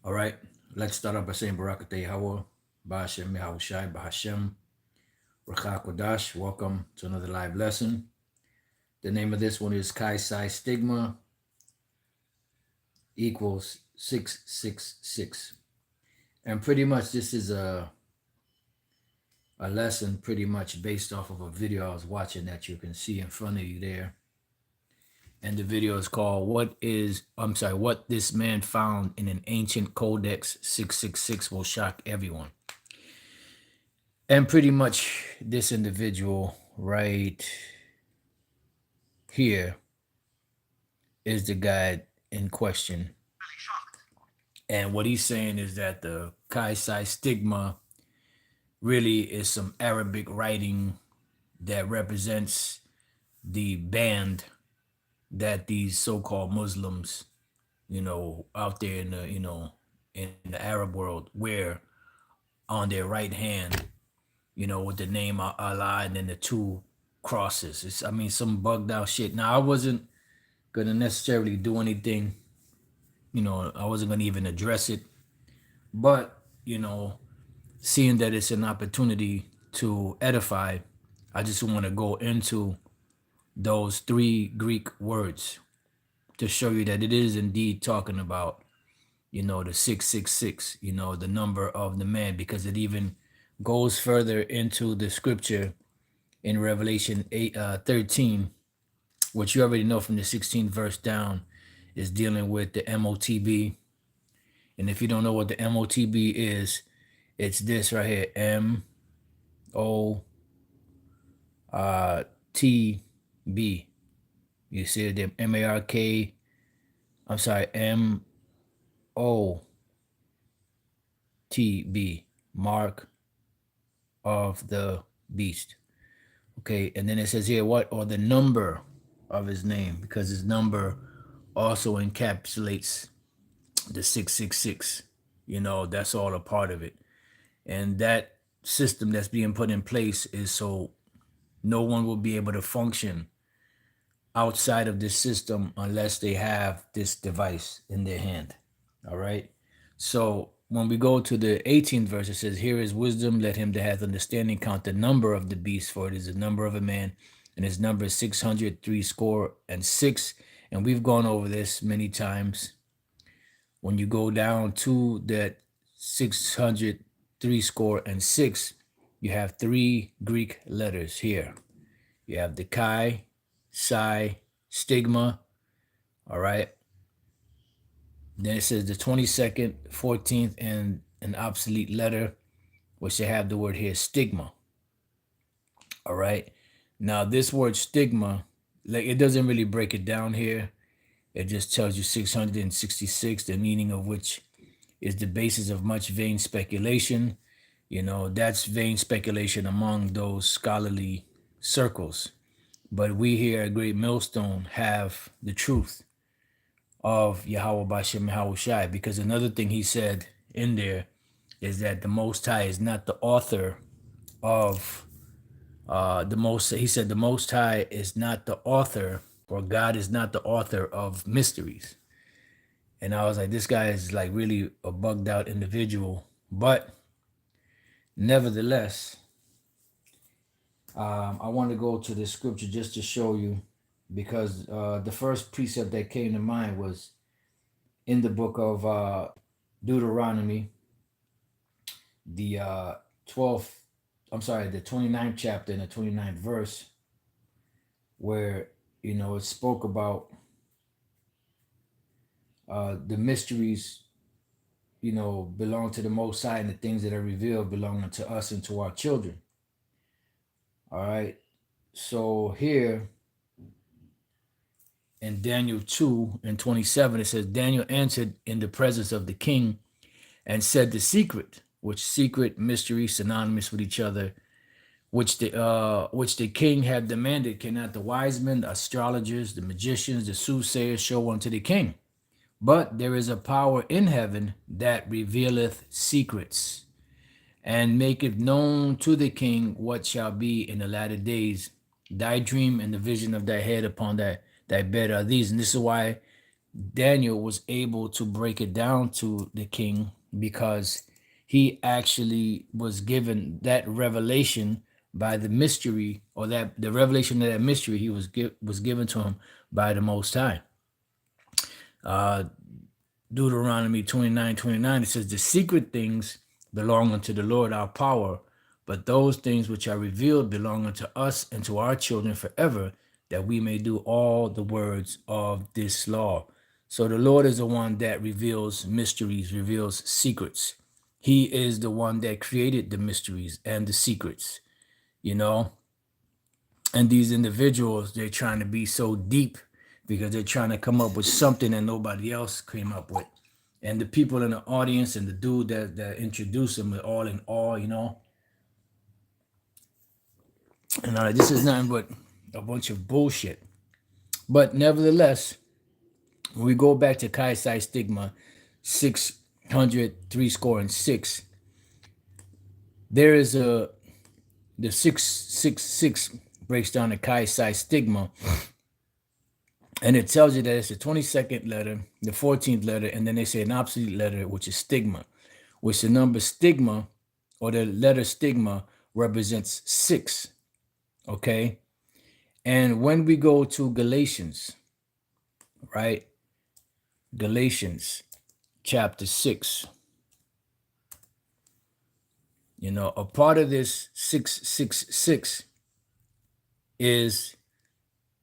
All right, let's start off by saying Barakatah Yahweh, Ba'ashem Yahushai, Ba'ashem, Rakha Kodash. Welcome to another live lesson. The name of this one is Xi Stigma equals 666. And pretty much this is a lesson pretty much based off of a video I was watching that you can see in front of you there. And the video is called What This Man Found in an Ancient Codex 666 Will Shock Everyone. And pretty much this individual right here is the guy in question. And what he's saying is that the Xi Stigma really is some Arabic writing that represents the band that these so-called Muslims, out there in the Arab world wear on their right hand, with the name Allah and then the two crosses. Some bugged out shit. Now, I wasn't gonna necessarily do anything, I wasn't gonna even address it, but seeing that it's an opportunity to edify, I just want to go into those three Greek words to show you that it is indeed talking about, the 666, the number of the man, because it even goes further into the scripture in Revelation 13, which you already know from the 16th verse down, is dealing with the MOTB. And if you don't know what the MOTB is, it's this right here, MOTB. You see it there, MARK, I'm sorry, MOTB, mark of the beast. Okay, and then it says here, what, or the number of his name, because his number also encapsulates the 666. That's all a part of it. And that system that's being put in place is so no one will be able to function outside of this system unless they have this device in their hand. All right. So when we go to the 18th verse, it says, "Here is wisdom, let him that hath understanding count the number of the beast, for it is the number of a man, and his number is 666. And we've gone over this many times. When you go down to that 666, you have three Greek letters here. You have the Chi, Psi, Stigma. All right. Then it says the 22nd, 14th, and an obsolete letter, which they have the word here, stigma. All right. Now, this word stigma, like, it doesn't really break it down here. It just tells you 666, the meaning of which is the basis of much vain speculation. That's vain speculation among those scholarly circles. But we here at Great Millstone have the truth of Yahweh Bashem Yahushai, because another thing he said in there is that the Most High is not the author of he said the Most High is not the author, or God is not the author of mysteries. And I was like, this guy is like really a bugged out individual. But nevertheless, I want to go to the scripture just to show you, because the first precept that came to mind was in the book of Deuteronomy, the 29th chapter and the 29th verse, where, it spoke about the mysteries, belong to the Most High, and the things that are revealed belong to us and to our children. All right. So here in Daniel 2:27, it says, Daniel answered in the presence of the king and said the secret, which secret, mystery, synonymous with each other, which the king had demanded, cannot the wise men, the astrologers, the magicians, the soothsayers show unto the king. But there is a power in heaven that revealeth secrets, and maketh known to the king what shall be in the latter days. Thy dream and the vision of thy head upon thy bed are these. And this is why Daniel was able to break it down to the king because he actually was given that revelation by the mystery, or that the revelation of that mystery he was given to him by the Most High. Uh, Deuteronomy 29:29, it says, the secret things belong unto the Lord our power, but those things which are revealed belong unto us and to our children forever, that we may do all the words of this law. So the Lord is the one that reveals mysteries, reveals secrets. He is the one that created the mysteries and the secrets, you know? And these individuals, they're trying to be so deep because they're trying to come up with something that nobody else came up with. And the people in the audience and the dude that introduced them are all in awe, you know. And this is nothing but a bunch of bullshit. But nevertheless, when we go back to Chi Stigma 603 score and 6, there is the 666 breaks down the Chi Stigma, and it tells you that it's the 22nd letter, the 14th letter, and then they say an obsolete letter, which is stigma, which the number stigma or the letter stigma represents 6. Okay. And when we go to Galatians, right? Galatians chapter 6, a part of this 666 is,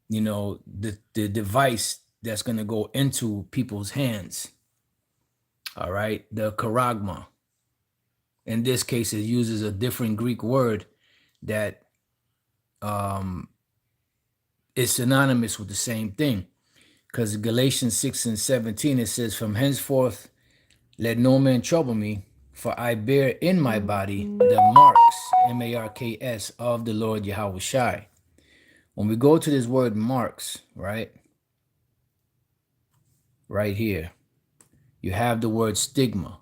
the device that's going to go into people's hands. All right. The charagma. In this case, it uses a different Greek word that is synonymous with the same thing. Because Galatians 6:17, it says, from henceforth, let no man trouble me, for I bear in my body the marks, M-A-R-K-S, of the Lord Yahweh Shai. When we go to this word marks, right here, you have the word stigma.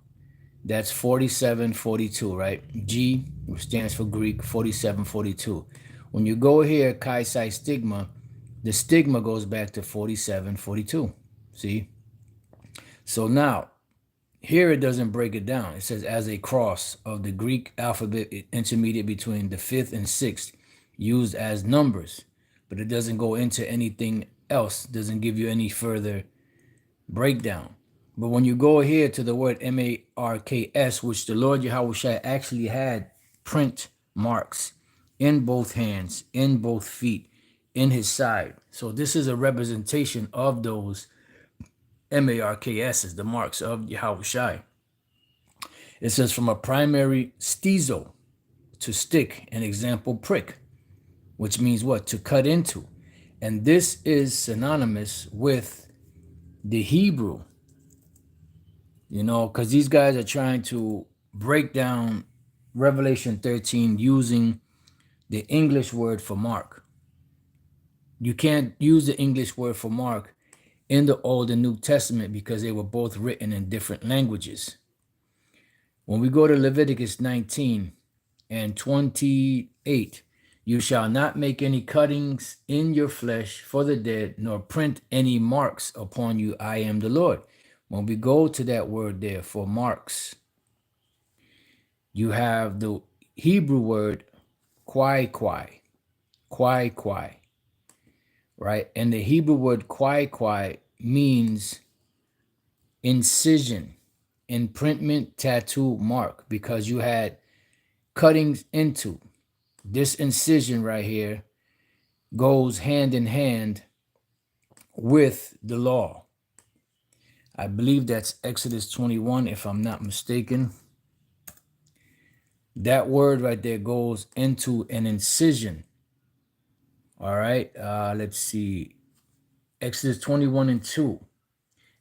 That's 4742, right? G, which stands for Greek, 4742. When you go here, Chi Psi Stigma, the stigma goes back to 4742. See? So now, here it doesn't break it down. It says, as a cross of the Greek alphabet intermediate between the 5th and 6th, used as numbers. But it doesn't go into anything else. It doesn't give you any further breakdown. But when you go here to the word M-A-R-K-S, which the Lord Yahweh Shai actually had print marks in both hands, in both feet, in his side. So this is a representation of those M-A-R-K-S's, the marks of Yahweh Shai. It says, from a primary stizo, to stick, an example prick, which means what? To cut into. And this is synonymous with the Hebrew, because these guys are trying to break down Revelation 13 using the English word for mark. You can't use the English word for mark in the Old and New Testament because they were both written in different languages. When we go to Leviticus 19 and 28, you shall not make any cuttings in your flesh for the dead, nor print any marks upon you. I am the Lord. When we go to that word there for marks, you have the Hebrew word kwai, right? And the Hebrew word kwai means incision, imprintment, tattoo, mark, because you had cuttings into. This incision right here goes hand in hand with the law. I believe that's Exodus 21, if I'm not mistaken. That word right there goes into an incision. All right, let's see. Exodus 21 and 2.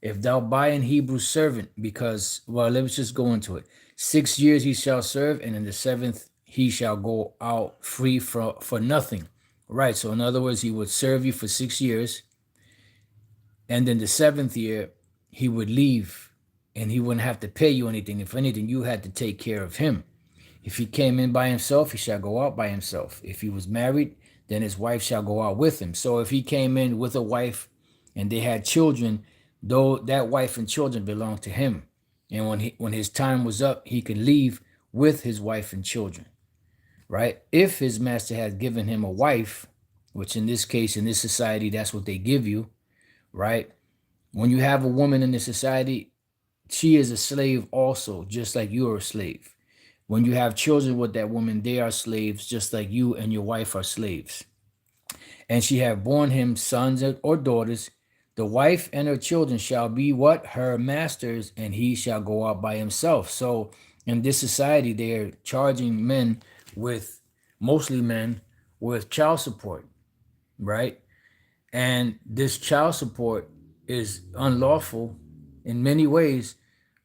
If thou buy an Hebrew servant, because, well, let's just go into it. 6 years he shall serve, and in the 7th he shall go out free for nothing. Right, so in other words, he would serve you for 6 years, and then the 7th year he would leave, and he wouldn't have to pay you anything. If anything, you had to take care of him. If he came in by himself, he shall go out by himself. If he was married, then his wife shall go out with him. So if he came in with a wife and they had children, though that wife and children belong to him. And when his time was up, he could leave with his wife and children, right? If his master had given him a wife, which in this case, in this society, that's what they give you, right? When you have a woman in this society, she is a slave also, just like you are a slave. When you have children with that woman, they are slaves, just like you and your wife are slaves. And she have borne him sons or daughters. The wife and her children shall be what? Her masters, and he shall go out by himself. So in this society, they're charging men with, mostly men, with child support, right? And this child support is unlawful in many ways,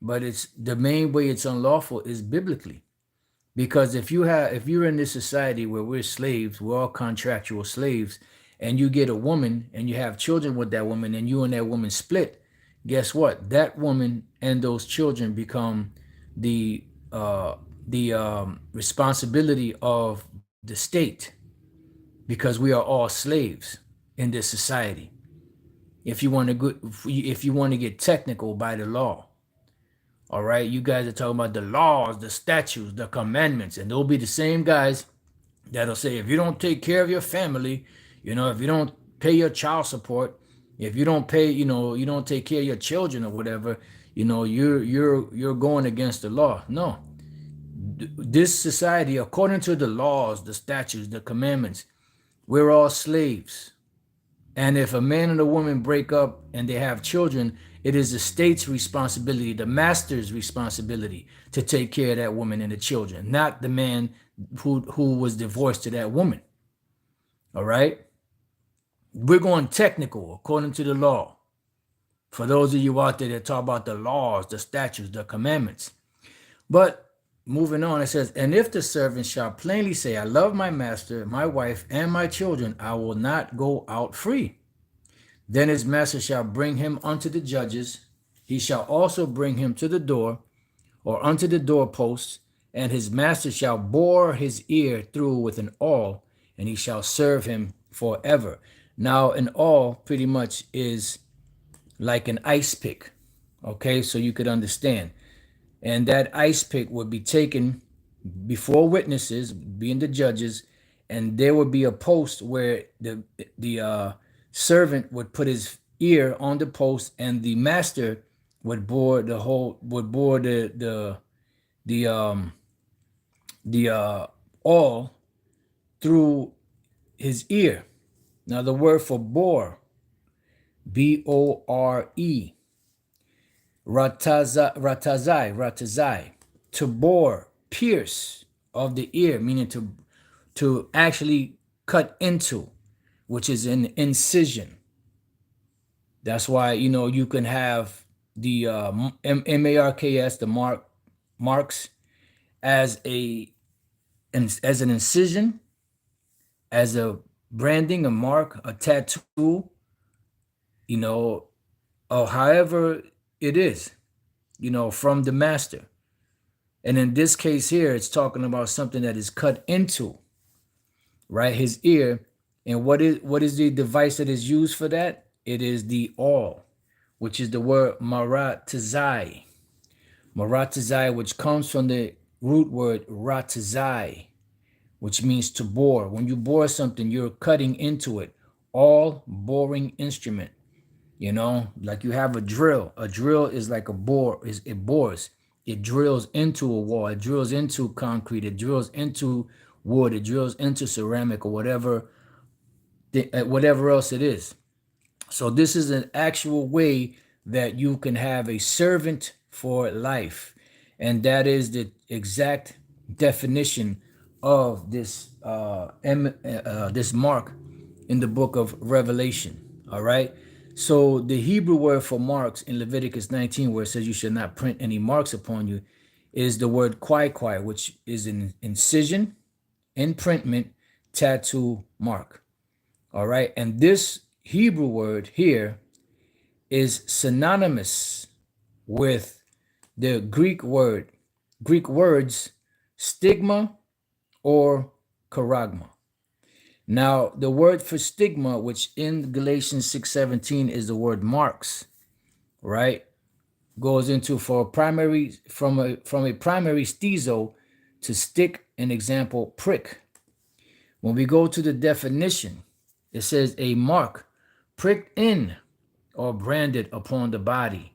but it's the main way it's unlawful is biblically. Because if you're in this society where we're slaves, we're all contractual slaves, and you get a woman and you have children with that woman and you and that woman split, guess what? That woman and those children become the responsibility of the state, because we are all slaves in this society. If you want to go, if you want to get technical by the law, all right, you guys are talking about the laws, the statutes, the commandments, and they'll be the same guys that'll say if you don't take care of your family, if you don't pay your child support, if you don't pay, you don't take care of your children or whatever, you're going against the law. No, this society, according to the laws, the statutes, the commandments, we're all slaves. And if a man and a woman break up and they have children, it is the state's responsibility, the master's responsibility, to take care of that woman and the children, not the man who was divorced to that woman. All right? We're going technical according to the law. For those of you out there that talk about the laws, the statutes, the commandments. But moving on, it says, and if the servant shall plainly say, I love my master, my wife, and my children, I will not go out free. Then his master shall bring him unto the judges. He shall also bring him to the door, or unto the doorposts, and his master shall bore his ear through with an awl, and he shall serve him forever. Now, an awl pretty much is like an ice pick, okay, so you could understand. And that ice pick would be taken before witnesses, being the judges, and there would be a post where the servant would put his ear on the post, and the master would bore the awl through his ear. Now the word for bore, bore, ratazai, to bore, pierce of the ear, meaning to actually cut into, which is an incision. That's why you can have the marks, the marks as as an incision, as a branding, a mark, a tattoo, you know, or however it is, from the master. And in this case here, it's talking about something that is cut into, right? His ear. And what is the device that is used for that? It is the awl, which is the word maratazai. Maratazai, which comes from the root word ratazai, which means to bore. When you bore something, you're cutting into it. All boring instrument, like you have a drill. A drill is like a bore, it bores. It drills into a wall, it drills into concrete, it drills into wood, it drills into ceramic or whatever else it is. So this is an actual way that you can have a servant for life, and that is the exact definition of this mark in the book of Revelation. All right. So the Hebrew word for marks in Leviticus 19, where it says you should not print any marks upon you, is the word kwai, which is an incision, imprintment, tattoo, mark. All right. And this Hebrew word here is synonymous with the Greek words stigma or charagma. Now, the word for stigma, which in Galatians 6:17 is the word marks, right? Goes into for a primary from a primary stizo to stick, an example, prick. When we go to the definition, it says a mark pricked in or branded upon the body.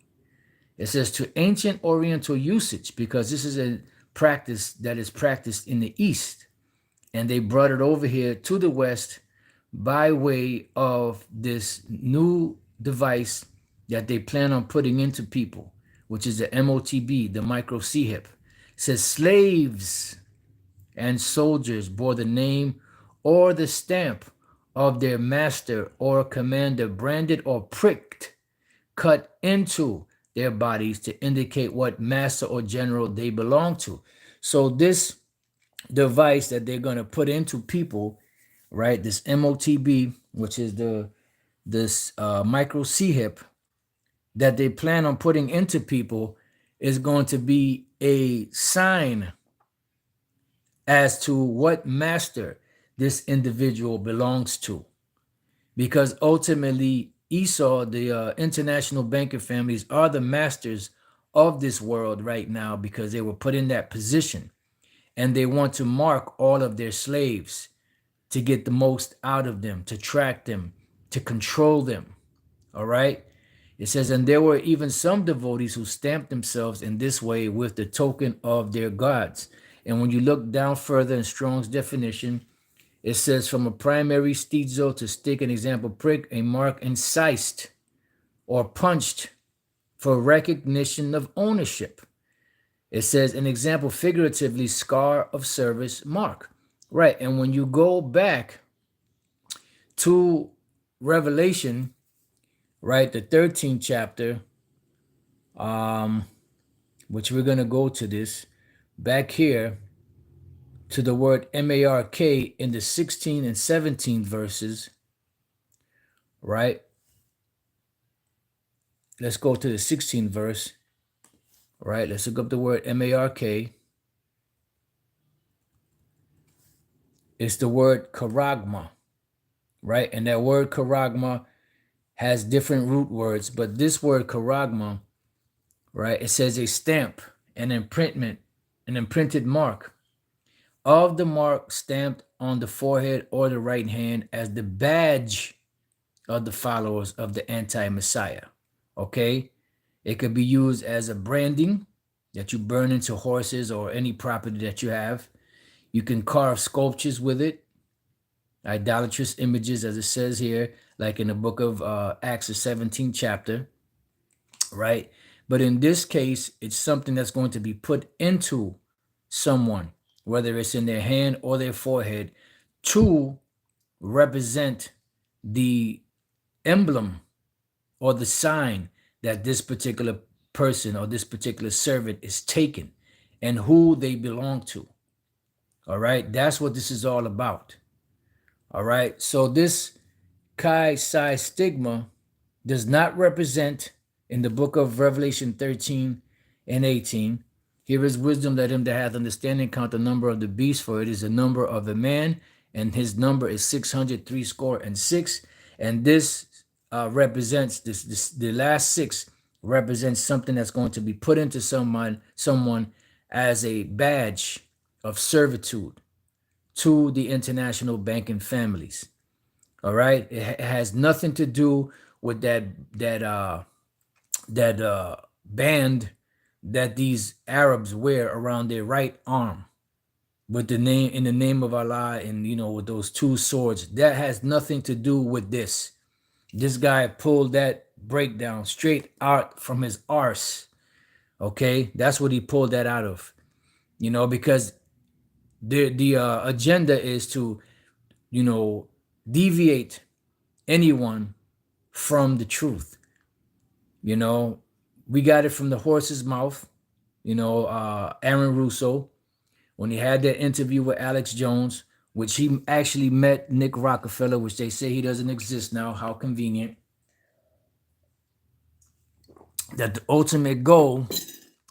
It says to ancient Oriental usage, because this is a practice that is practiced in the East, and they brought it over here to the West by way of this new device that they plan on putting into people, which is the MOTB, the micro C-hip. It says slaves and soldiers bore the name or the stamp of their master or commander, branded or pricked, cut into their bodies to indicate what master or general they belong to. So this device that they're going to put into people, right? This MOTB, which is this micro C hip that they plan on putting into people, is going to be a sign as to what master this individual belongs to. Because ultimately, Esau, the international banking families, are the masters of this world right now because they were put in that position. And they want to mark all of their slaves to get the most out of them, to track them, to control them. All right? It says, and there were even some devotees who stamped themselves in this way with the token of their gods. And when you look down further in Strong's definition, it says from a primary stizo to stick, an example, prick, a mark incised or punched for recognition of ownership. It says an example, figuratively, scar of service, mark. Right. And when you go back to Revelation, right, the 13th chapter, which we're going to go to this back here to the word mark in the 16th and 17th verses, right? Let's go to the 16th verse, right? Let's look up the word mark. It's the word charagma, right? And that word charagma has different root words, but this word charagma, right? It says a stamp, an imprintment, an imprinted mark of the mark stamped on the forehead or the right hand as the badge of the followers of the anti-Messiah. Okay? It could be used as a branding that you burn into horses or any property that you have. You can carve sculptures with it, idolatrous images, as it says here, like in the book of Acts, the 17th chapter, right? But in this case, it's something that's going to be put into someone, whether it's in their hand or their forehead, to represent the emblem or the sign that this particular person or this particular servant is taken and who they belong to. All right, that's what this is all about. All right, so this Xi Stigma does not represent in the book of Revelation 13 and 18. Here is wisdom, let him that hath understanding count the number of the beast, for it is the number of a man, and his number is 603 score and six. And this represents the last six represents something that's going to be put into someone as a badge of servitude to the international banking families. All right, it has nothing to do with that band that these Arabs wear around their right arm with the name, in the name of Allah, and with those two swords. That has nothing to do with this. This guy pulled that breakdown straight out from his arse. Okay, that's what he pulled that out of. Because the agenda is to deviate anyone from the truth. We got it from the horse's mouth. Aaron Russo, when he had that interview with Alex Jones, which he actually met Nick Rockefeller, which they say he doesn't exist now. How convenient. That the ultimate goal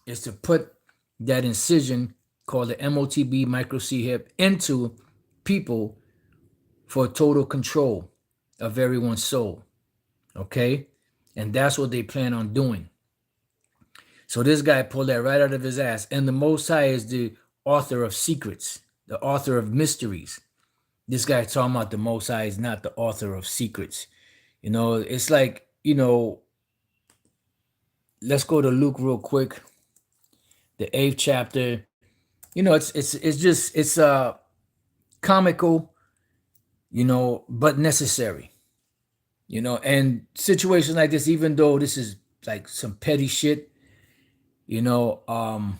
is to put that incision called the MOTB micro C hip into people for total control of everyone's soul. Okay? And that's what they plan on doing. So this guy pulled that right out of his ass. And the Most High is the author of secrets, the author of mysteries. This guy talking about the Most High is not the author of secrets. You know, it's like, let's go to Luke real quick, the eighth chapter. It's comical, but necessary. And situations like this, even though this is like some petty shit, you know, um,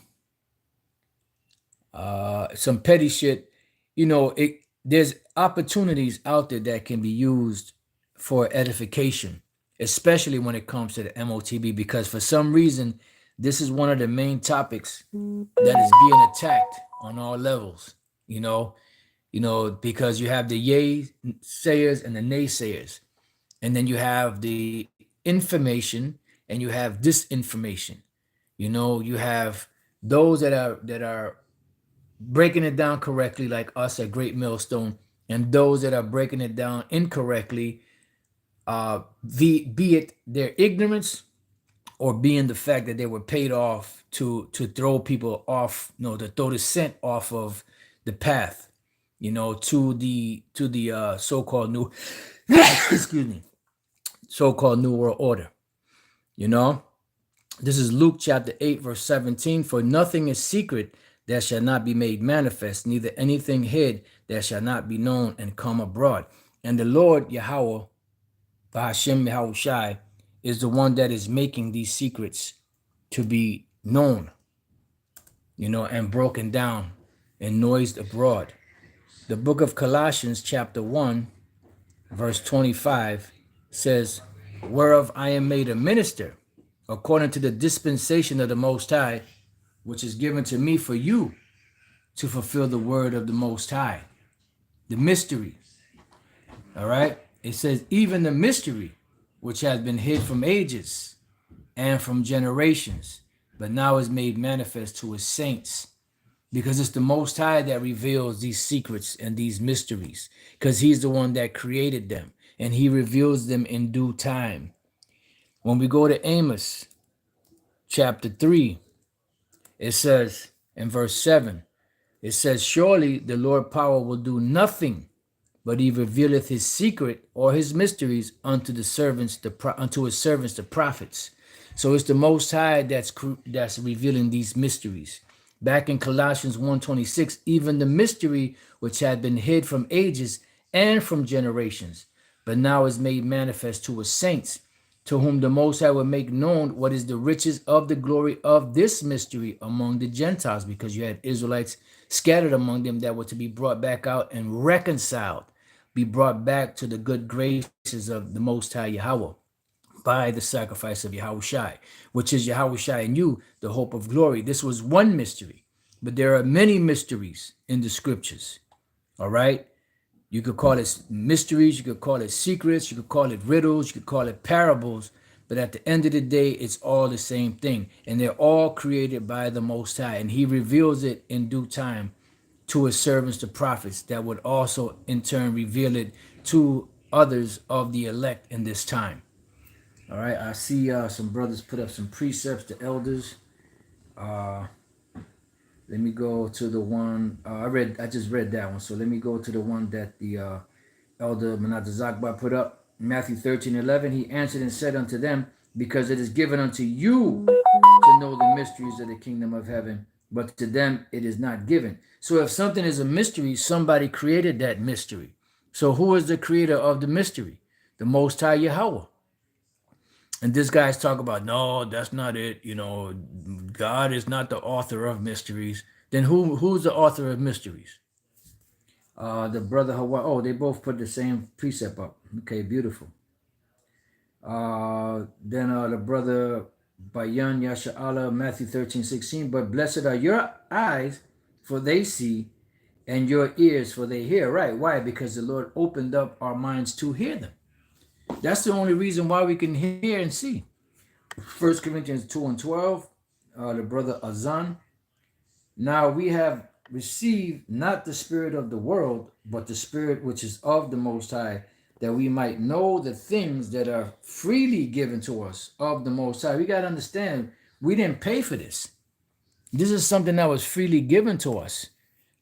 some petty shit, it there's opportunities out there that can be used for edification, especially when it comes to the MOTB, because for some reason, this is one of the main topics that is being attacked on all levels. You know, because you have the yay sayers and the naysayers, and then you have the information and you have disinformation. You have those that are breaking it down correctly, like us at Great Millstone, and those that are breaking it down incorrectly, be it their ignorance or being the fact that they were paid off to throw people off, to throw the scent off of the path, to the so-called new excuse me, so-called new world order. You know, this is Luke chapter 8, verse 17. For nothing is secret that shall not be made manifest, neither anything hid that shall not be known and come abroad. And the Lord Yahweh, Bahashem Yahushai, is the one that is making these secrets to be known, and broken down and noised abroad. The book of Colossians, chapter 1, verse 25, says, whereof I am made a minister, according to the dispensation of the Most High, which is given to me for you to fulfill the word of the Most High. The mystery. All right? It says, even the mystery, which has been hid from ages and from generations, but now is made manifest to his saints. Because it's the Most High that reveals these secrets and these mysteries, because he's the one that created them, and he reveals them in due time. When we go to Amos chapter 3, it says in verse 7, it says, surely the Lord power will do nothing, but he revealeth his secret or his mysteries unto unto his servants the prophets. So it's the Most High that's revealing these mysteries. Back in Colossians 1:26, even the mystery which had been hid from ages and from generations, but now is made manifest to his saints, to whom the Most High will make known what is the riches of the glory of this mystery among the Gentiles, because you had Israelites scattered among them that were to be brought back out and reconciled, be brought back to the good graces of the Most High Yahweh by the sacrifice of Yahushai, which is Yahushai in you, the hope of glory. This was one mystery, but there are many mysteries in the scriptures. All right? You could call it mysteries, you could call it secrets, you could call it riddles, you could call it parables, but at the end of the day, it's all the same thing. And they're all created by the Most High, and he reveals it in due time to his servants, the prophets, that would also in turn reveal it to others of the elect in this time. All right, I see some brothers put up some precepts, the elders. Let me go to the one I just read that one. So let me go to the one that the elder Menatazakba put up. Matthew 13:11. He answered and said unto them, because it is given unto you to know the mysteries of the kingdom of heaven, but to them it is not given. So if something is a mystery, somebody created that mystery. So who is the creator of the mystery? The Most High Yahweh. And this guy's talking about, no, that's not it. God is not the author of mysteries. Then who's the author of mysteries? The brother Hawaii. Oh, they both put the same precept up. Okay, beautiful. Then the brother Bayan Yasha'Allah, Matthew 13:16. But blessed are your eyes, for they see, and your ears, for they hear. Right. Why? Because the Lord opened up our minds to hear them. That's the only reason why we can hear and see. 1 Corinthians 2:12, the brother Azan. Now we have received not the spirit of the world, but the spirit which is of the Most High, that we might know the things that are freely given to us of the Most High. We got to understand, We didn't pay for this. This is something that was freely given to us.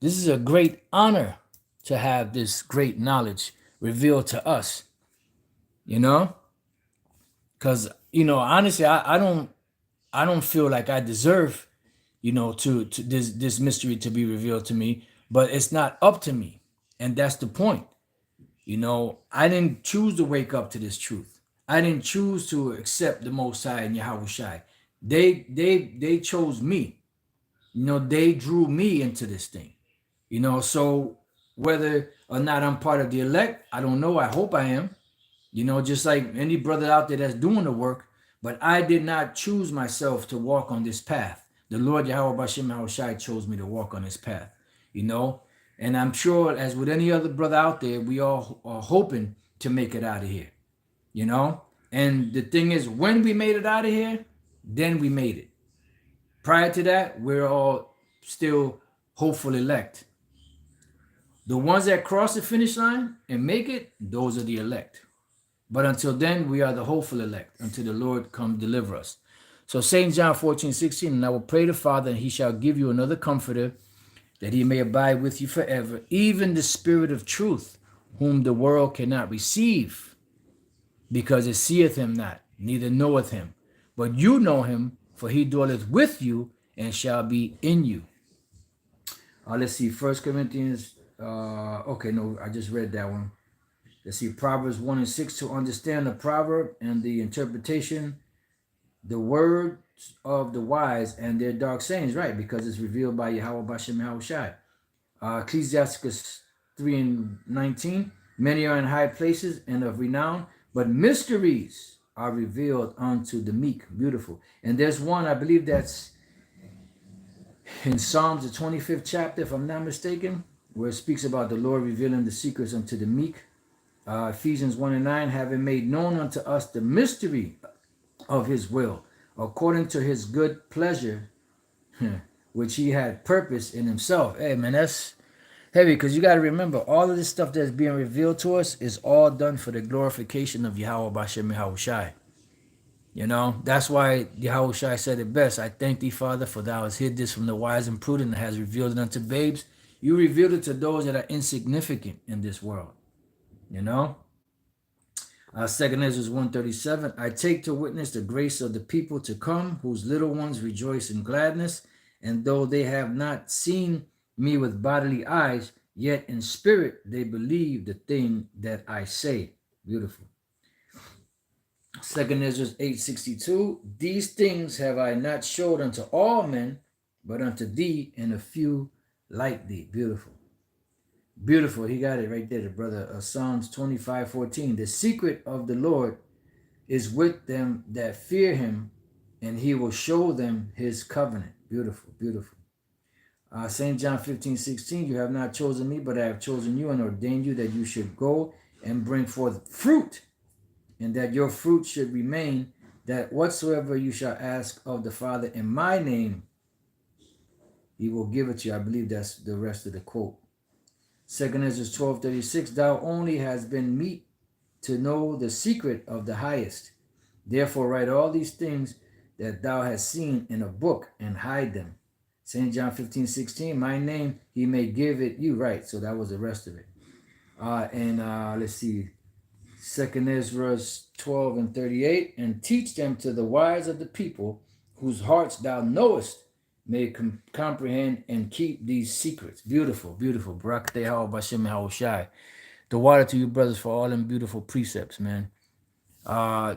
This is a great honor to have this great knowledge revealed to us, you know? Because, honestly, I don't feel like I deserve, to this mystery to be revealed to me, but it's not up to me. And that's the point. I didn't choose to wake up to this truth. I didn't choose to accept the Most High and Yahweh Shai. They chose me. They drew me into this thing. So whether or not I'm part of the elect, I don't know. I hope I am. Just like any brother out there that's doing the work, but I did not choose myself to walk on this path. The Lord Yahweh Bashem Yahushai chose me to walk on this path, you know. And I'm sure, as with any other brother out there, we all are hoping to make it out of here, you know. And the thing is, when we made it out of here, then we made it. Prior to that, we're all still hopeful elect. The ones that cross the finish line and make it, those are the elect. But until then, we are the hopeful elect, until the Lord come deliver us. So St. John 14:16, and I will pray the Father, and he shall give you another comforter, that he may abide with you forever, even the Spirit of truth, whom the world cannot receive, because it seeth him not, neither knoweth him. But you know him, for he dwelleth with you and shall be in you. Let's see, 1 Corinthians, okay, no, I just read that one. Let's see, Proverbs 1:6, to understand the proverb and the interpretation, the words of the wise and their dark sayings, right? Because it's revealed by Yahweh Bashem Yahushai. Ecclesiasticus 3:19, many are in high places and of renown, but mysteries are revealed unto the meek. Beautiful. And there's one, I believe that's in Psalms, the 25th chapter, if I'm not mistaken, where it speaks about the Lord revealing the secrets unto the meek. Ephesians 1:9, having made known unto us the mystery of his will, according to his good pleasure, which he had purposed in himself. Hey, man, that's heavy, because you got to remember, all of this stuff that's being revealed to us is all done for the glorification of Yahweh Bashem Yahushai. That's why Yahushai said it best. I thank thee, Father, for thou hast hid this from the wise and prudent, and hast revealed it unto babes. You revealed it to those that are insignificant in this world. 2 Ezra 1:37, I take to witness the grace of the people to come, whose little ones rejoice in gladness, and though they have not seen me with bodily eyes, yet in spirit they believe the thing that I say. Beautiful. 2 Ezra 8:62, these things have I not showed unto all men, but unto thee and a few like thee. Beautiful. Beautiful. He got it right there, the brother. Psalms 25:14. The secret of the Lord is with them that fear him, and he will show them his covenant. Beautiful, beautiful. St. John 15:16. You have not chosen me, but I have chosen you and ordained you that you should go and bring forth fruit, and that your fruit should remain, that whatsoever you shall ask of the Father in my name, he will give it to you. I believe that's the rest of the quote. 2 Ezra 12:36, thou only hast been meet to know the secret of the highest. Therefore write all these things that thou hast seen in a book and hide them. St. John 15:16, my name he may give it you. Right, so that was the rest of it. Let's see, 2 Ezra 12:38, and teach them to the wise of the people, whose hearts thou knowest, may comprehend and keep these secrets. Beautiful, beautiful. Barak Tehal Bashem Yahushai. The water to you, brothers, for all them beautiful precepts, man.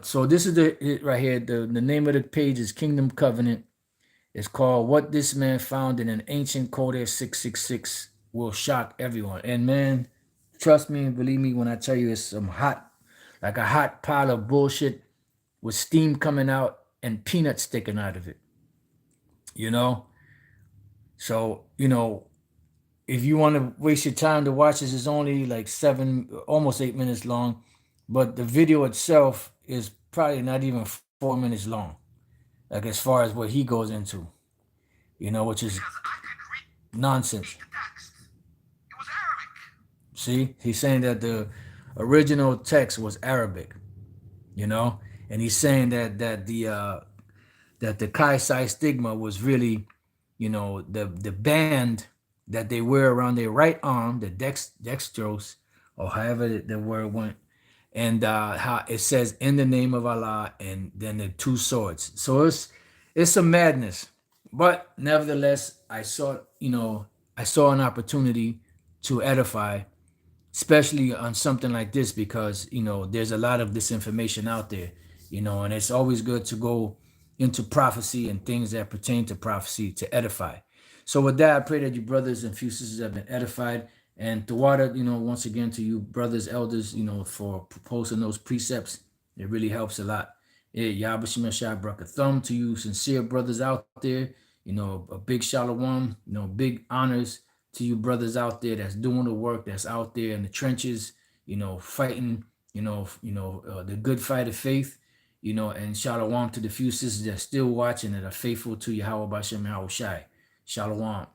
So this is it right here. The name of the page is Kingdom Covenant. It's called What This Man Found in an Ancient Codex 666 Will Shock Everyone. And man, trust me and believe me when I tell you, it's some like a hot pile of bullshit with steam coming out and peanuts sticking out of it. So, if you want to waste your time to watch this, it's only like almost 8 minutes long, but the video itself is probably not even 4 minutes long, like as far as what he goes into, which is nonsense. See, he's saying that the original text was Arabic, and he's saying that that the Chi Psi Stigma was really, the band that they wear around their right arm, the dextrose, or however the word went, and how it says in the name of Allah, and then the two swords. So it's some madness, but nevertheless, I saw an opportunity to edify, especially on something like this, because there's a lot of disinformation out there, and it's always good to go into prophecy and things that pertain to prophecy to edify. So with that, I pray that you brothers and few sisters have been edified. And to water, once again to you brothers, elders, for proposing those precepts. It really helps a lot. Yeah, Yabashim Shai Thumb to you sincere brothers out there. A big shalom, big honors to you brothers out there that's doing the work, that's out there in the trenches, fighting, the good fight of faith, and shalom to the few sisters that still watching that are faithful to Yahweh Bashem Yahweh Shai. Shalom.